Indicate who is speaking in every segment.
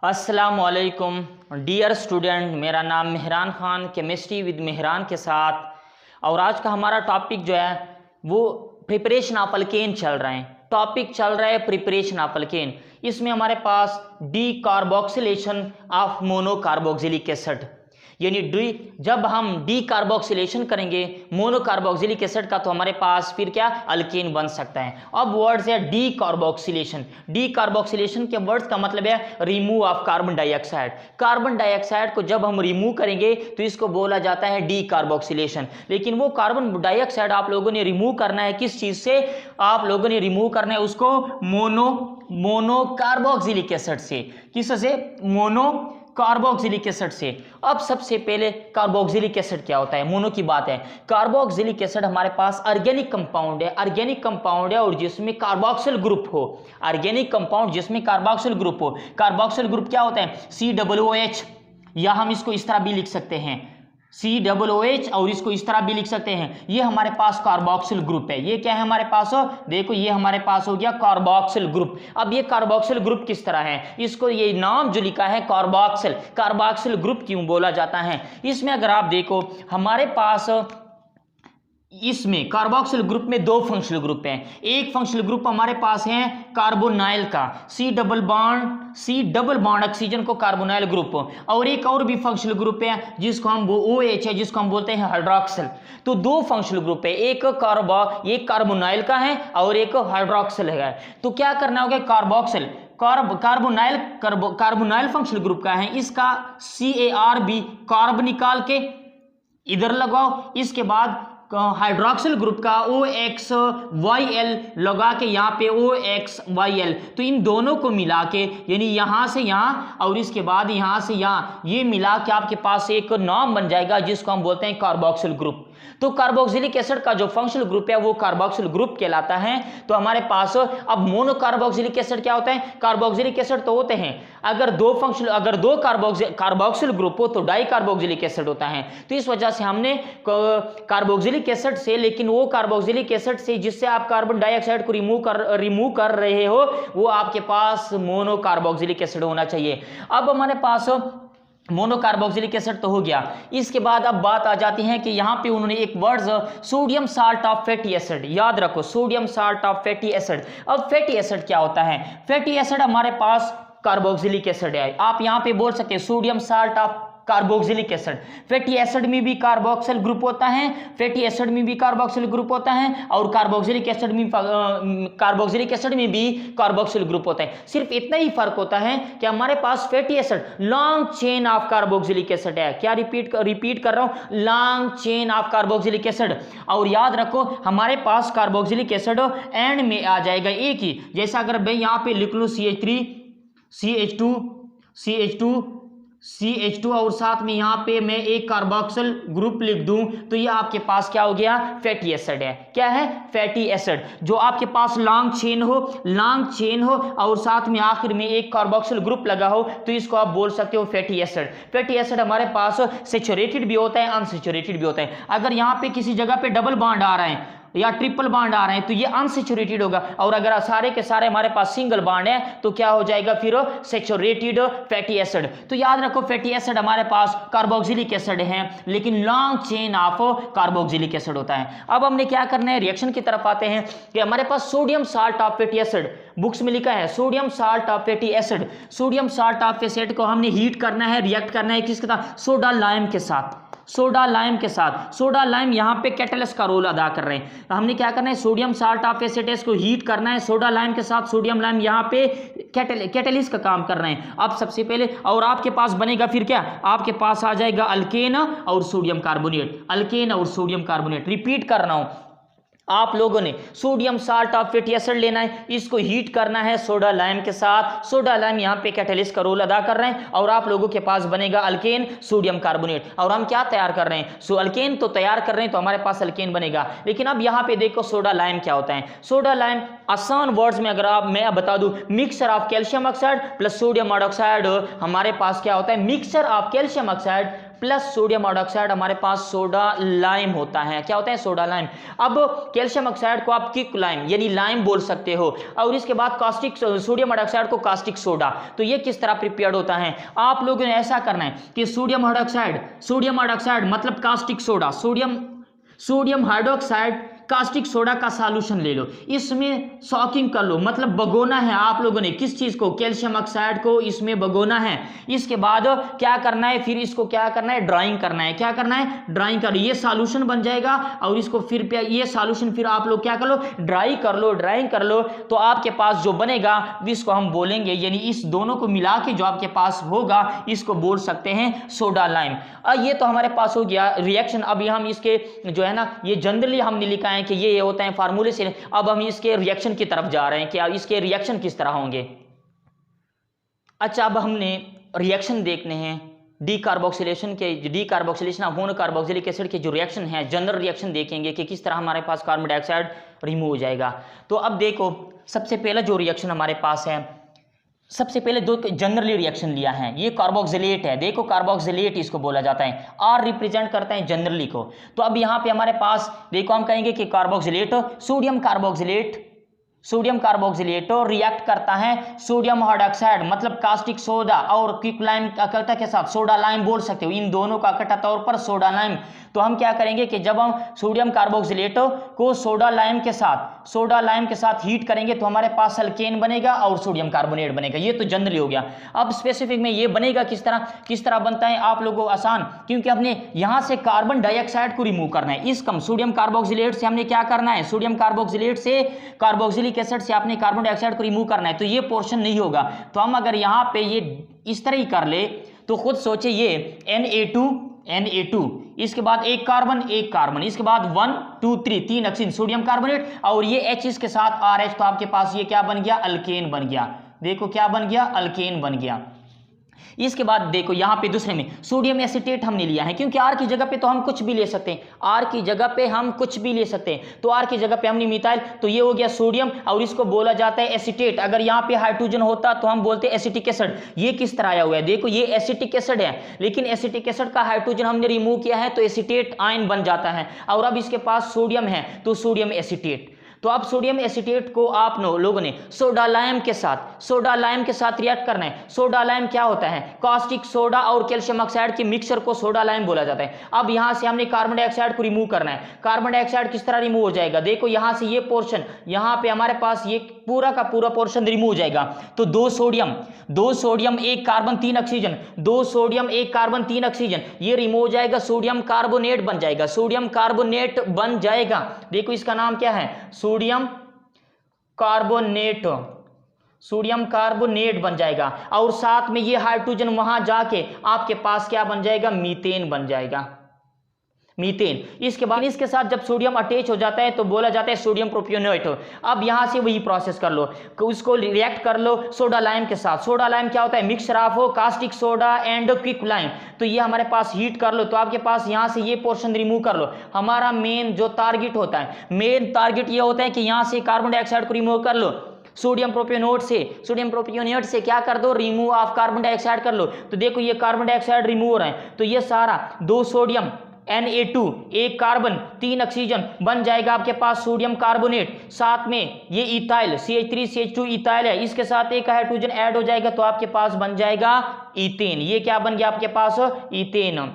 Speaker 1: अस्सलामुअलैकुम dear student, मेरा नाम मेहरान खान, केमिस्ट्री विद मेहरान के साथ। और आज का हमारा टॉपिक जो है वो प्रिपरेशन ऑफ अल्केन चल रहा है। टॉपिक चल रहा है प्रिपरेशन ऑफ अल्केन। इसमें हमारे पास decarboxylation of monocarboxylic acid, यानी जब हम डी कार्बोक्सिलेशन करेंगे मोनोकार्बोक्सिलिक एसिड का तो हमारे पास फिर क्या अल्केन बन सकता है। अब वर्ड्स है डी कार्बोक्सिलेशन। डी कार्बोक्सिलेशन के वर्ड्स का मतलब है remove of carbon dioxide. Carbon dioxide को जब हम रिमूव करेंगे तो इसको बोला जाता है डी कार्बोक्सिलेशन। लेकिन वो कार्बन डाइऑक्साइड आप लोगों ने रिमूव करना है किस चीज से? आप लोगों ने रिमूव करना है उसको मोनोकार्बोक्सिलिक एसिड से। किससे? कार्बोक्सिलिक एसिड से। अब सबसे पहले कार्बोक्सिलिक एसिड क्या होता है? मोनो की बात है। कार्बोक्सिलिक एसिड हमारे पास ऑर्गेनिक कंपाउंड है। ऑर्गेनिक कंपाउंड है और जिसमें कार्बोक्सिल ग्रुप हो। ऑर्गेनिक कंपाउंड जिसमें कार्बोक्सिल ग्रुप हो। कार्बोक्सिल ग्रुप क्या होता है? COOH, या हम इसको इस तरह भी लिख सकते हैं COOH, और इसको इस तरह भी लिख सकते हैं। ये हमारे पास कार्बोक्सिल ग्रुप है। ये क्या है हमारे पास? देखो ये हमारे पास हो गया कार्बोक्सिल ग्रुप। अब ये कार्बोक्सिल ग्रुप किस तरह है? इसको ये नाम जो लिखा है कार्बोक्सिल, कार्बोक्सिल ग्रुप क्यों बोला जाता है? इसमें अगर आप देखो हमारे पास इसमें कार्बोक्सिल ग्रुप में दो फंक्शनल ग्रुप हैं। एक फंक्शनल ग्रुप हमारे पास है कार्बोनाइल का, C डबल बॉन्ड ऑक्सीजन को कार्बोनाइल ग्रुप, और एक और भी फंक्शनल ग्रुप है जिसको हम OH है, जिसको हम बोलते हैं हाइड्रोक्सिल। तो दो फंक्शनल ग्रुप है, एक कार्बोनाइल का है और एक हाइड्रोक्सिल है। तो क्या करना होगा? कार्बोनाइल फंक्शनल ग्रुप का है, इसका CARB कार्ब निकाल के इधर लगाओ। इसके बाद हाइड्रोक्सिल ग्रुप का OXYL लगा के यहाँ पे OXYL, तो इन दोनों को मिला के यानी यहाँ से यहाँ और इसके बाद यहाँ से यहाँ, ये मिला के आपके पास एक नाम बन जाएगा जिसको हम बोलते हैं कार्बोक्सिल ग्रुप। तो कार्बोक्सिलिक एसिड का जो फंक्शनल ग्रुप है वो कार्बोक्सिल ग्रुप कहलाता है। तो हमारे पास अब मोनोकार्बोक्सिलिक एसिड क्या होता है? कार्बोक्सिलिक एसिड तो होते हैं, अगर दो कार्बोक्सिल ग्रुप हो तो डाई कार्बोक्सिलिक एसिड होता है। तो इस वजह से हमने कार्बोक्सिलिक एसिड से, लेकिन वो कार्बोक्सिलिक एसिड से जिससे आप कार्बन डाइऑक्साइड को रिमूव कर रहे हो वो आपके पास मोनोकार्बोक्सिलिक एसिड होना चाहिए। अब हमारे पास मोनोकार्बोक्सिलिक एसिड तो हो गया। इसके बाद अब बात आ जाती है कि यहाँ पे उन्होंने एक word sodium salt of fatty acid, याद रखो sodium salt of fatty acid. अब फैटी एसिड क्या होता है? फैटी एसिड हमारे पास कार्बोक्सिलिक एसिड है। आप यहाँ पे बोल सकते हैं sodium salt of carboxylic acid. Fatty acid में भी कार्बोक्सिल ग्रुप होता है, फैटी एसिड में भी कार्बोक्सिल ग्रुप होता है, और कार्बोक्सिलिक एसिड में भी कार्बोक्सिल ग्रुप होता है। सिर्फ इतना ही फर्क होता है कि हमारे पास fatty acid long chain of carboxylic acid है। क्या रिपीट कर रहा हूं? Long chain of carboxylic acid. और याद रखो हमारे पास कार्बोक्सिलिक एसिड एंड में आ जाएगा एक ही, जैसा अगर मैं यहाँ पे लिख लूं CH3 CH2 और साथ में यहाँ पे मैं एक कार्बोक्सिल ग्रुप लिख दूं तो ये आपके पास क्या हो गया? फैटी एसिड है। क्या है? Fatty acid. जो आपके पास लॉन्ग चेन हो और साथ में आखिर में एक कार्बोक्सिल ग्रुप लगा हो तो इसको आप बोल सकते हो फैटी एसिड। फैटी एसिड हमारे पास सैचुरेटेड भी होता है, अनसैचुरेटेड भी होता है। अगर यहाँ पे किसी जगह पे डबल बॉन्ड आ रहा है या ट्रिपल बॉन्ड आ रहे हैं तो ये अनसैचुरेटेड होगा, और अगर सारे के सारे हमारे पास सिंगल बॉन्ड है तो क्या हो जाएगा? फिर सैचुरेटेड फैटी एसिड। तो याद रखो फैटी एसिड हमारे पास कार्बोक्सिलिक एसिड है, लेकिन long chain of carboxylic acid होता है। अब हमने क्या करना है? रिएक्शन की तरफ आते हैं कि हमारे पास sodium salt of fatty acid, books में लिखा है sodium salt of fatty acid. Sodium salt of acid को हमने हीट करना है, रिएक्ट करना है किसके साथ? सोडा लाइम के साथ। सोडा लाइम यहाँ पे कैटलिस्ट का रोल अदा कर रहे हैं। हमने क्या करना है? सोडियम साल्ट ऑफ एसिटेस को हीट करना है सोडा लाइम के साथ। सोडियम लाइम यहाँ पे कैटलिस्ट का काम कर रहे हैं। अब सबसे पहले और आपके पास बनेगा फिर क्या? आपके पास आ जाएगा अल्केन और सोडियम कार्बोनेट। रिपीट कर रहा हूं, आप लोगों ने sodium salt of fatty acid लेना है, इसको हीट करना है सोडा लाइम के साथ। सोडा लाइम यहाँ पे कैटलिस्ट का रोल अदा कर रहे हैं और आप लोगों के पास बनेगा अल्केन सोडियम कार्बोनेट। और हम क्या तैयार कर रहे हैं? अल्केन तो तैयार कर रहे हैं तो हमारे पास अल्केन बनेगा। लेकिन अब यहाँ पे देखो सोडा लाइम क्या होता है? सोडा लाइम आसान वर्ड्स में अगर मैं बता दूं, mixture of calcium oxide plus sodium hydroxide. हमारे पास क्या होता है? Mixture of calcium oxide plus sodium hydroxide हमारे पास सोडा लाइम होता है। क्या होता है? Soda lime. अब कैल्शियम ऑक्साइड को आप क्विक लाइम यानी लाइम बोल सकते हो, और इसके बाद कास्टिक सोडियम हाइड्रोक्साइड को कास्टिक सोडा। तो ये किस तरह प्रिपेयर्ड होता है? आप लोगों ने ऐसा करना है कि सोडियम हाइड्रोक्साइड मतलब caustic soda, sodium hydroxide caustic soda का सॉल्यूशन ले लो, इसमें सॉकिंग कर लो, मतलब भगोना है आप लोगों ने। किस चीज को? कैल्शियम ऑक्साइड को इसमें भगोना है। इसके बाद क्या करना है? फिर इसको क्या करना है? ड्राइंग करना है। क्या करना है? ड्राइंग कर लो। ये सॉल्यूशन बन जाएगा और इसको फिर ये सॉल्यूशन फिर आप लोग क्या कर लो? ड्राइंग कर लो। तो आपके पास जो बनेगा इसको हम बोलेंगे, यानी इस दोनों को मिला के जो आपके पास होगा इसको बोल सकते हैं सोडा लाइम। ये तो हमारे पास हो गया रिएक्शन। अभी हम इसके जो है ना, ये जनरली हमने लिखा है कि ये होता है फार्मूले से। अब हम इसके रिएक्शन की तरफ जा रहे हैं कि इसके रिएक्शन किस तरह होंगे। अच्छा, अब हमने रिएक्शन देखने हैं डीकार्बोक्सिलेशन ऑफ मोनोकार्बोक्सिलिक एसिड के जो रिएक्शन है, जनरल रिएक्शन देखेंगे कि किस तरह हमारे पास कार्बन डाइऑक्साइड रिमूव हो जाएगा। तो अब देखो, सबसे पहला जो रिएक्शन हमारे पास है, सबसे पहले दो जनरली रिएक्शन लिया है, ये कार्बोक्सिलेट है। देखो कार्बोक्सिलेट इसको बोला जाता है, आर रिप्रेजेंट करता है जनरली को। तो अब यहाँ पे हमारे पास देखो हम कहेंगे कि कार्बोक्सिलेट, सोडियम कार्बोक्सिलेट रिएक्ट करता है सोडियम हाइड्रोक्साइड मतलब कास्टिक सोडा और क्विक लाइम इकट्ठा के साथ सोडा लाइम बोल सकते हो, इन दोनों का इकट्ठा तौर पर सोडा लाइम। तो हम क्या करेंगे कि जब हम सोडियम कार्बोक्सिलेट को सोडा लाइम के साथ हीट करेंगे तो हमारे पास अल्केन बनेगा और सोडियम कार्बोनेट बनेगा। ये तो जनरली हो गया। अब स्पेसिफिक में ये बनेगा किस तरह बनता है आप लोगों को आसान, क्योंकि हमने यहां से कार्बन डाइऑक्साइड को रिमूव करना है। इस सोडियम कार्बोक्सिलेट से हमने क्या करना है? सोडियम कार्बोक्सिलेट से कार्बोक्सिलिक एसिड से आपने कार्बन डाइऑक्साइड को रिमूव करना है। तो ये पोर्शन नहीं होगा। तो हम अगर यहां पे ये इस तरह ही कर ले तो खुद सोचे, ये Na2 इसके बाद एक कार्बन इसके बाद 1 2 3 तीन ऑक्सीजन सोडियम कार्बोनेट और ये H इसके साथ RH। तो आपके पास ये क्या बन गया? अल्केन बन गया। देखो क्या बन गया? अल्केन बन गया। इसके बाद देखो यहाँ पे दूसरे में सोडियम एसीटेट हमने लिया है, क्योंकि आर की जगह पे तो हम कुछ भी ले सकते हैं, तो आर की जगह पे हमने मिथाइल, तो ये हो गया सोडियम और इसको बोला जाता है एसीटेट। अगर यहाँ पे हाइड्रोजन होता तो हम बोलते एसिटिक एसिड। ये किस तरह आया हुआ है? देखो ये एसिटिक एसिड है, लेकिन एसिटिक एसिड का हाइड्रोजन हमने रिमूव किया है तो एसीटेट आयन बन जाता है। और अब इसके पास सोडियम है तो सोडियम एसीटेट। तो अब सोडियम एसीटेट को आप लोगों ने सोडा लाइम के साथ रिएक्ट करना है। सोडा लाइम क्या होता है? कास्टिक सोडा और कैल्शियम ऑक्साइड के मिक्सचर को सोडा लाइम बोला जाता है। अब यहां से हमने कार्बन डाइऑक्साइड को रिमूव करना है। कार्बन डाइऑक्साइड किस तरह रिमूव हो जाएगा? देखो यहां से ये पोर्शन, यहां पे हमारे पास ये पूरा का पूरा पोर्शन रिमूव हो जाएगा। तो दो सोडियम एक carbon 3 oxygen, 2 sodium 1 carbon 3 oxygen, ये रिमूव हो जाएगा, सोडियम कार्बोनेट बन जाएगा। देखो इसका नाम क्या है? सोडियम कार्बोनेट बन जाएगा। और साथ में ये हाइड्रोजन वहां जाके आपके पास क्या बन जाएगा? मीथेन बन जाएगा, मीथेन। इसके बाद इसके साथ जब सोडियम अटैच हो जाता है तो बोला जाता है सोडियम प्रोपियोनेट। अब यहां से वही प्रोसेस कर लो, उसको रिएक्ट कर लो सोडा लाइम के साथ। सोडा लाइम क्या होता है? Mixture of caustic soda and quick lime. तो ये हमारे पास हीट कर लो तो आपके पास यहां से ये पोर्शन रिमूव कर लो। हमारा मेन जो टारगेट होता है, ये होता है कि यहां से कार्बन डाइऑक्साइड को रिमूव कर लो। सोडियम प्रोपियोनेट से क्या कर दो? रिमूव ऑफ कार्बन डाइऑक्साइड कर लो। तो देखो ये कार्बन डाइऑक्साइड रिमूव हो रहे हैं, तो ये सारा 2 सोडियम Na2 1 कार्बन 3 ऑक्सीजन बन जाएगा आपके पास सोडियम कार्बोनेट। साथ में ये इथाइल CH3CH2 इथाइल है, इसके साथ एक हाइड्रोजन ऐड हो जाएगा तो आपके पास बन जाएगा इथेन। ये क्या बन गया आपके पास? इथेन।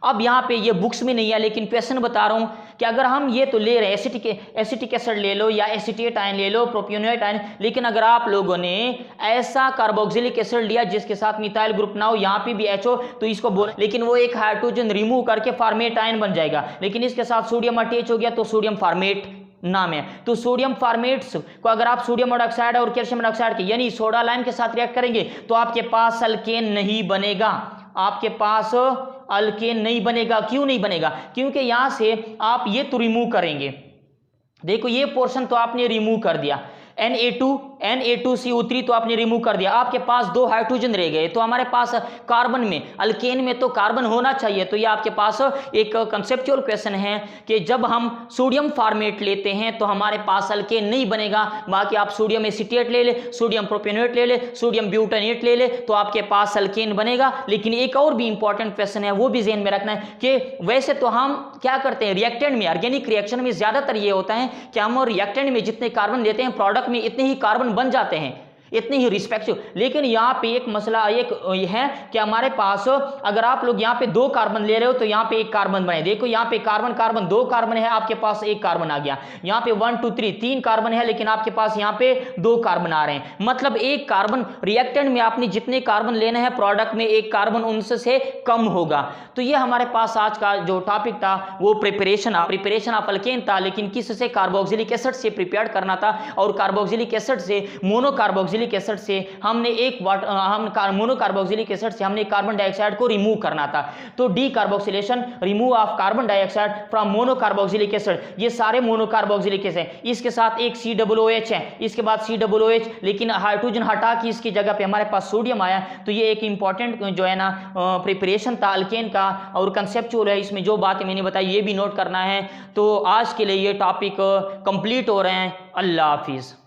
Speaker 1: अब यहाँ पे ये बुक्स में नहीं है लेकिन क्वेश्चन बता रहा हूं कि अगर हम ये तो ले रहे हैं एसिटिक एसिड ले लो या एसीटेट आयन ले लो, प्रोपियोनेट आयन, लेकिन अगर आप लोगों ने ऐसा कार्बोक्सिलिक एसिड लिया जिसके साथ मिथाइल ग्रुप ना हो, यहाँ पे भी HO, तो इसको बोल, लेकिन वो एक हाइड्रोजन रिमूव करके फॉर्मेट आयन बन जाएगा, लेकिन इसके साथ सोडियम अटैच हो गया तो सोडियम फॉर्मेट नाम है। तो सोडियम फॉर्मेट्स को अगर आप सोडियम हाइड्रोक्साइड और कैल्शियम हाइड्रोक्साइड के यानी सोडा लाइम के साथ रिएक्ट करेंगे तो आपके पास अल्केन नहीं बनेगा, क्यों नहीं बनेगा? क्योंकि यहां से आप ये तो रिमूव करेंगे। देखो ये पोर्शन तो आपने रिमूव कर दिया, Na2CO3 तो आपने रिमूव कर दिया, आपके पास 2 हाइड्रोजन रह गए। तो हमारे पास कार्बन में, अल्केन में तो कार्बन होना चाहिए। तो ये आपके पास एक कंसेप्चुअल क्वेश्चन है कि जब हम सोडियम फॉर्मेट लेते हैं तो हमारे पास अल्केन नहीं बनेगा। बाकी आप सोडियम एसीटेट ले ले, सोडियम प्रोपेनेट ले ले, सोडियम ब्यूटानेट ले ले, तो आपके पास अल्केन बनेगा। लेकिन एक और भी इंपॉर्टेंट क्वेश्चन है, वो भी ध्यान में रखना है कि वैसे तो हम क्या करते हैं रिएक्टेंट में, ऑर्गेनिक रिएक्शन में ज्यादातर ये होता है कि हम रिएक्टेंट में जितने कार्बन लेते हैं प्रोडक्ट में इतने ही कार्बन बन जाते हैं, इतने ही रिस्पेक्टिव। लेकिन यहाँ पे एक मसला एक है कि हमारे पास अगर आप लोग यहाँ पे 2 कार्बन ले रहे हो तो यहाँ पे 1 कार्बन बने। देखो यहाँ पे कार्बन कार्बन 2 कार्बन है, आपके पास 1 कार्बन आ गया। यहाँ पे 1 2 3 3 कार्बन है, लेकिन आपके पास यहाँ पे 2 कार्बन आ रहे हैं। मतलब 1 कार्बन रिएक्टेंट में आपने जितने कार्बन लेने हैं प्रोडक्ट में 1 कार्बन उनसे कम होगा। तो ये हमारे पास आज का जो टॉपिक था वो प्रिपरेशन ऑफ अल्केन था, लेकिन किससे, कार्बोक्सिलिक एसिड से प्रिपेयर करना था। और कार्बोक्सिलिक एसिड से मोनोकार्बोक्सिलिक एसिड से हमने मोनोकार्बोक्सिलिक एसिड से हमने कार्बन डाइऑक्साइड को रिमूव करना था। तो decarboxylation, remove of carbon dioxide from monocarboxylic acid, ये सारे मोनोकार्बोक्सिलिक एसिड हैं। इसके साथ एक COOH है, इसके बाद COOH, लेकिन हाइड्रोजन हटा के इसकी जगह पे हमारे पास सोडियम आया। तो ये एक इंपॉर्टेंट जो है ना प्रिपरेशन था अल्केन का और कंसेप्चुअल है। इसमें जो बातें मैंने बताई ये भी नोट करना है। तो आज के लिए ये टॉपिक कंप्लीट हो रहे हैं। अल्लाह हाफिज।